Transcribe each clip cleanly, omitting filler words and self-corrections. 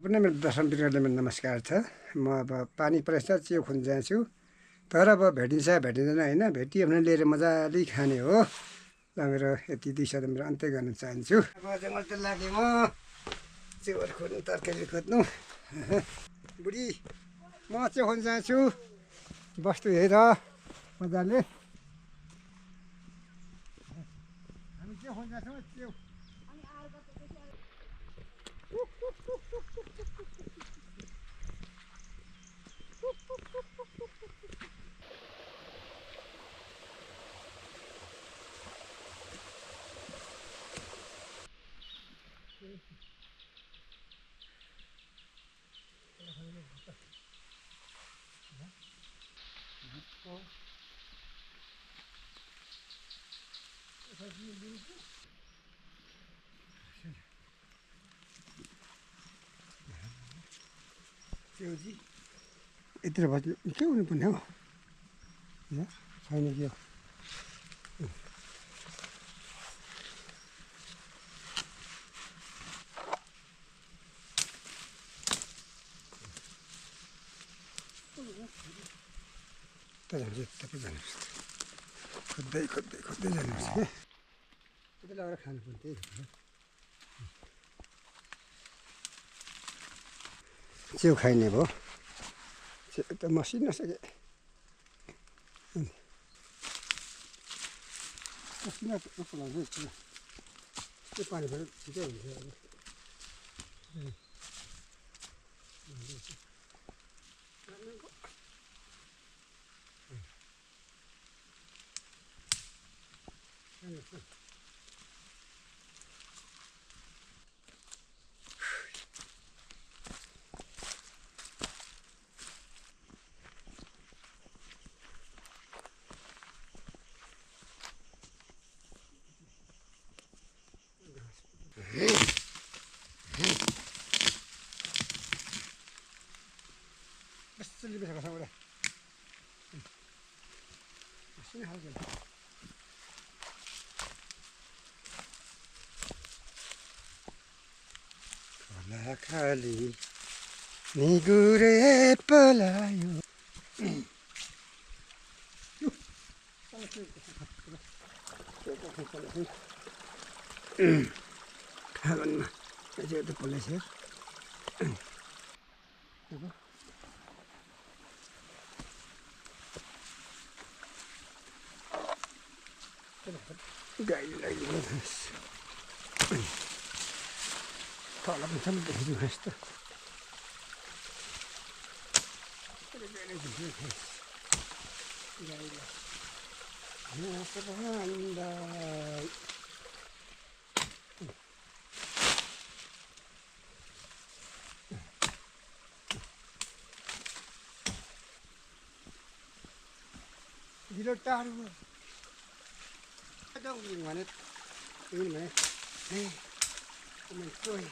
पनि मेरो दर्शन बिग्रले नमस्कार छ। म अब पानी परेछ चियो खुन जान्छु, तर अब भेटिन्छ भेटिँदैन होइन, भेटियो भने लिएर मजाले खाने हो। ल मेरो यति 2 शब्द मेरो अन्त्य गर्न चाहन्छु। अब जङ्गलतिर लागेँ म चियोहरू खोज्नु, तरकारी खोज्नु। बुढी म चियो खुन जान्छु, बस्तु हेर मजाले। हामी चियो खुन जान्छौँ। चियो चियोजी यतिर बस्नु के हुनुपर्ने हो? छैन के हो? तपाईँ जानुहोस्, खोज्दै खोज्दै खोज्दै जानुहोस् कि त्यति लगाएर खानुपर्ने त्यही हो। चियो खाइने भयो, चियो त मसिनो सके मसिनो पलाउँछ चियो, त्यो पानी फेरि छिटो हुन्छ। Sili bisa kasang udah. Sini halus. Kala kali nigure pelayo. Kawan mah, aja itu polis ya. गाई लागि तल पनि छ नि देखिदिनु यस्तो ढिलो टाढो don't even want it. Anyway, hey, come on, boy.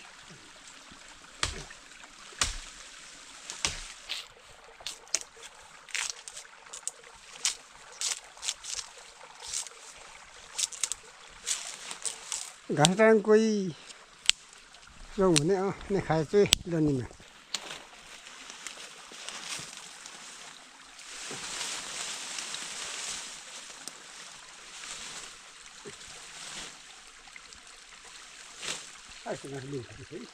घाँस टाइम कोही रौँ हुने ने खाए चाहिँ लनीमा Acho que nós limpamos isso aí.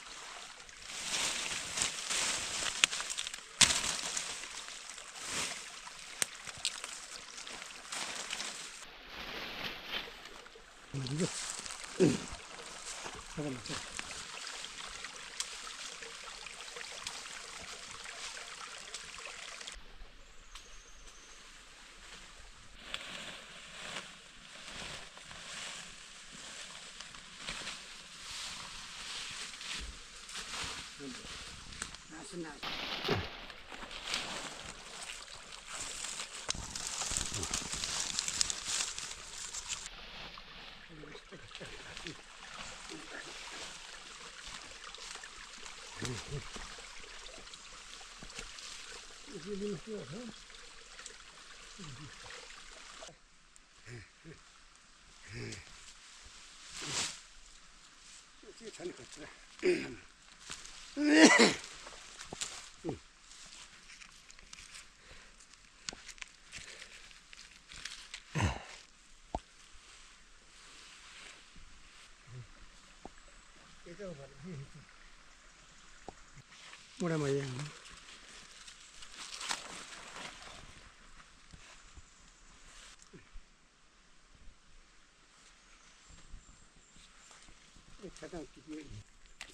मुढामैया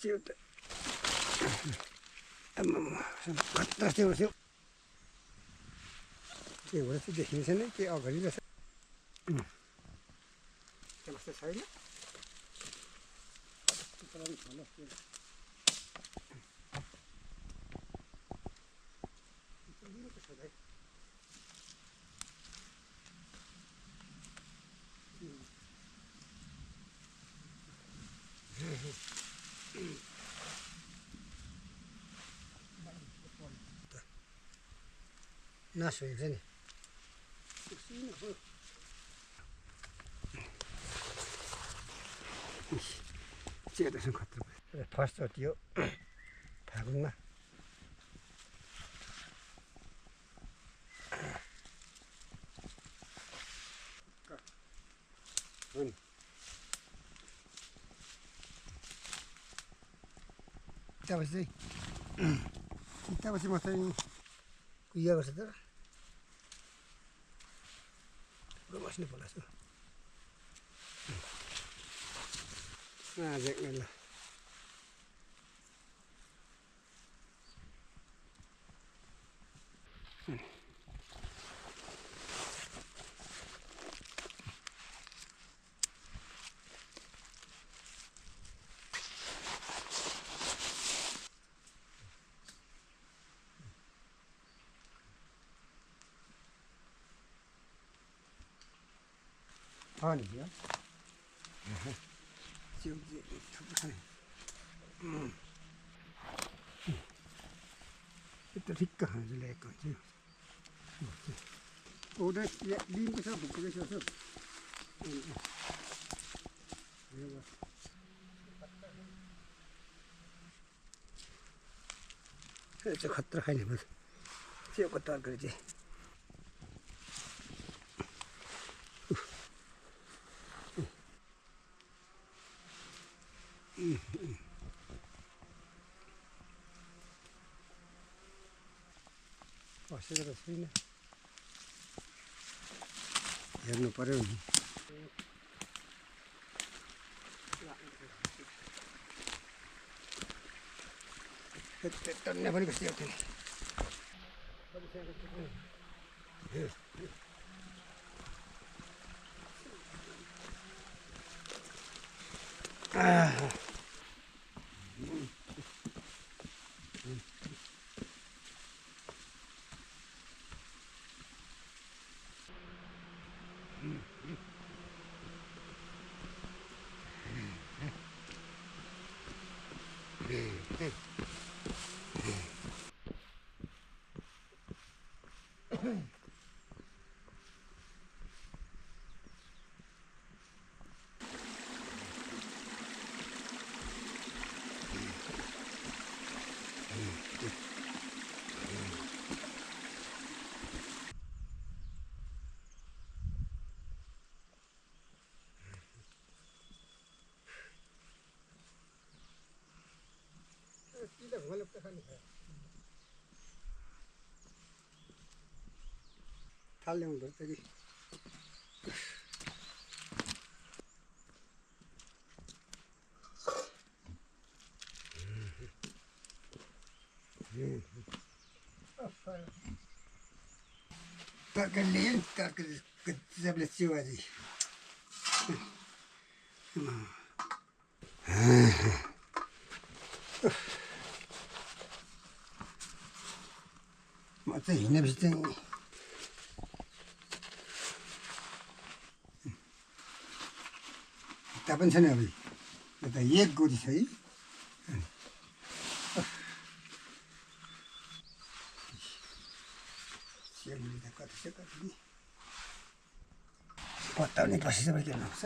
त्यो त कत्रा त्यो त्योबाट चाहिँ देखिन्छ नि के अगाडि रहेछ त्यस्तो छैन नास हुन्छ नि चेर्दैछ खतरा फर्स्ट चोटि हो फागुनमा चितापछि चितापछि मात्रै उयो गर्छ तर बस्नु पर्छ ल नि यो त्यो ठिक्क खान्छ ल्याएको हुन्छ उदै लिएको छ भुक्कै छ यो चाहिँ खतरा खाने भयो च्याउको तरकारी चाहिँ बसेको त छैन हेर्नु पर्यो नि टन्ने पनि बसिएको थियो थाल ल्याउनु पर्छ कि तरकारी ल्यायो तरकारी गजबले च्याउ अझै म चाहिँ हिँडेपछि चाहिँ खुट्टा पनि छैन अब यो त एक गोरी छ है सेलुली त कति छ कति नि पत्ताउने पछि सबै के हुन्छ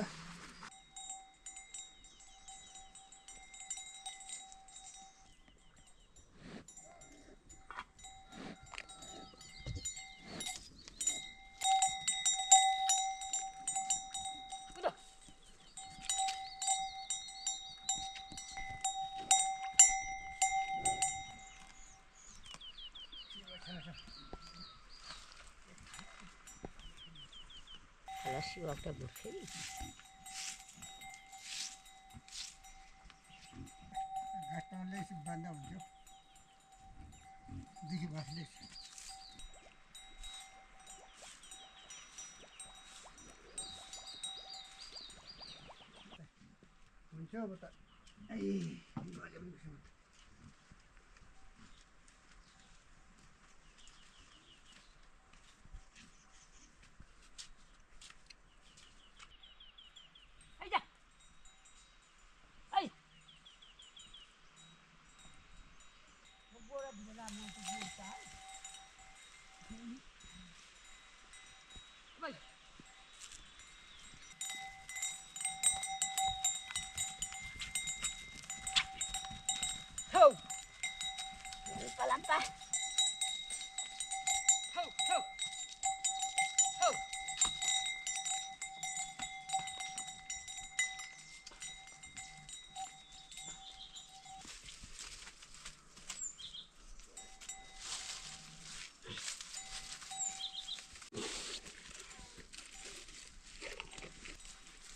Siwakta bufei. घाटले बाँध्दा हुन्थ्यो देखि बस्ने हुन्छ अब त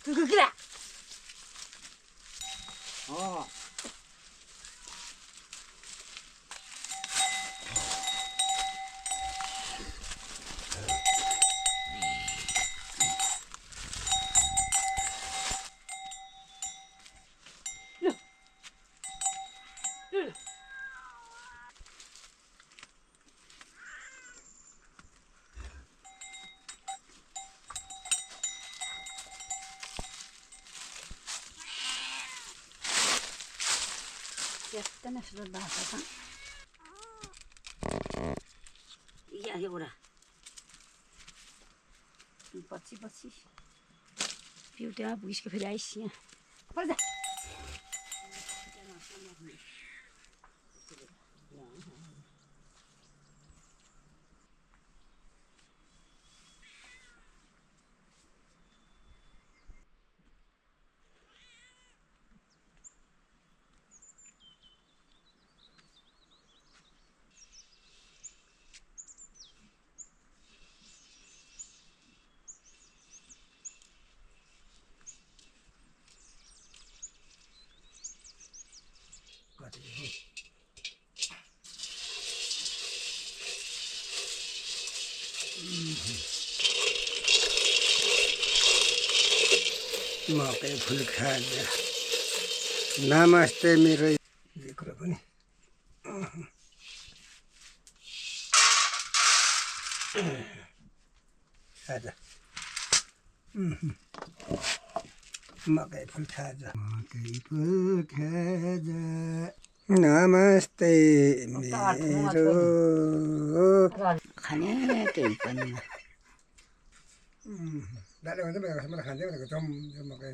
그거라. Jätten efter det där. Ja, एउटा पछि पछि पिउटा पुगिसक्यो फेरि आइस यहाँ पर्छ मकै फुल खाजा नमस्ते मेरो यो कुरा पनि खाजा मकै फुल खाजा मकै फुल खाजा नमस्ते मेरो खाने केही पनि दाले भन्छ मलाई खाँदै भनेको जम मकै